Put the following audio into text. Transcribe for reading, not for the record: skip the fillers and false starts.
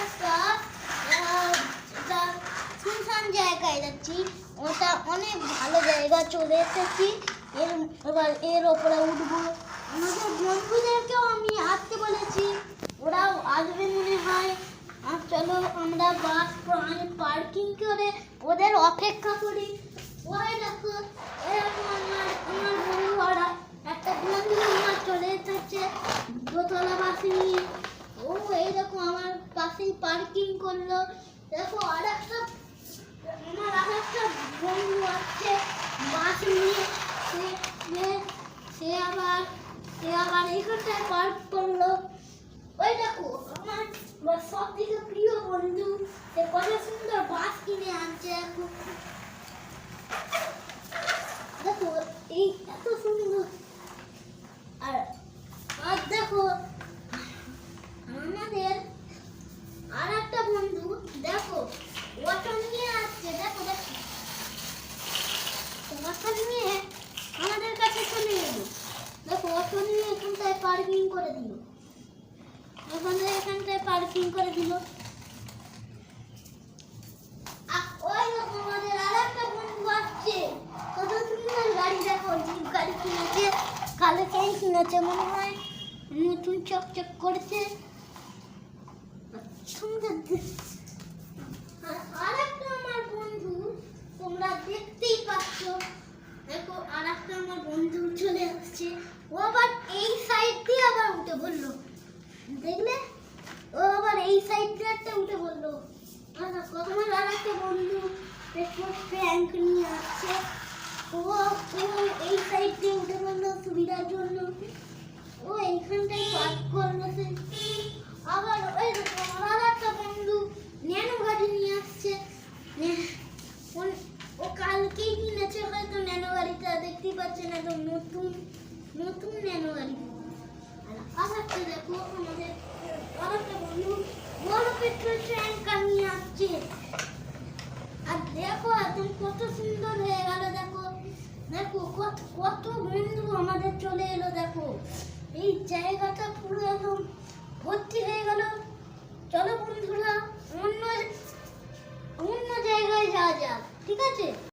একটা শুনশান জায়গায় যাচ্ছি। ওটা অনেক ভালো জায়গা, চলে এসেছি। এবার এর ওপরে উঠবো। আমাদের বন্ধুদেরকেও আমি আসতে বলেছি, ওরাও আসবে মনে হয়। আর চলো আমরা বাস পার্কিং করে ওদের অপেক্ষা করি। ওই দেখো আমার বন্ধু ওরা একটা বন্ধু আমার চলে এসেছে দোতলা বাস নিয়ে। ও এই দেখো আমার পাশেই পার্কিং করলো। দেখো আর একটা বন্ধু আছে বাস নিয়ে, সে আবার এখানটায় পার্ক করলো। ওই দেখো আমার সব থেকে প্রিয় বন্ধু, সে কত সুন্দর বাস কিনে আনছে। দেখো এই এত সুন্দর। আর দেখো আমাদের আর একটা বন্ধু, দেখো অটো নিয়ে আসছে। দেখো দেখো অটো নিয়ে আমাদের কাছে চলে এলো। দেখো অটো নিয়ে এখানটায় পার্কিং করে দিল। এখানটায় পার্কিং করে দিল। ওই দেখো আমাদের আর একটা বন্ধু আসছে। কত সুন্দর গাড়ি, দেখো জিপ গাড়ি কিনেছে। কালো চেন কিনেছে, মনে হয় নতুন চকচক করছে। সুন্দর। আর একটা আমার বন্ধু, তোমরা দেখতেই পাচ্ছ। দেখো আর একটা আমার বন্ধু চলে আসছে। ও আবার এই সাইড দিয়ে আবার উঠে বললো, দেখলে ও আবার এই সাইড দিয়ে একটা উঠে বললো। আমার আর একটা বন্ধু দেখো ট্যাঙ্ক নিয়ে আসছে। ও এই সাইড দিয়ে উঠে বললো সুবিধার জন্য। ও এইখানটায় পার্ক করলো। আবার ওই দেখো আমার একটা বন্ধু ন্যানো গাড়ি নিয়ে আসছে। ও কালকেই কিনেছে হয়তো ন্যানো গাড়িটা, দেখতেই পাচ্ছেন একদম নতুন নতুন ন্যানো গাড়ি। আর একটা দেখো আমাদের আর একটা বন্ধু বড় পেট্রোল ট্যাঙ্কার নিয়ে আসছে। আর দেখো একদম কত সুন্দর হয়ে গেল। দেখো দেখো কত বন্ধু আমাদের চলে এলো। দেখো এই জায়গাটা পুরো একদম ভর্তি হয়ে গেল। চলো বন্ধুরা অন্য জায়গায় যাওয়া যাক, ঠিক আছে?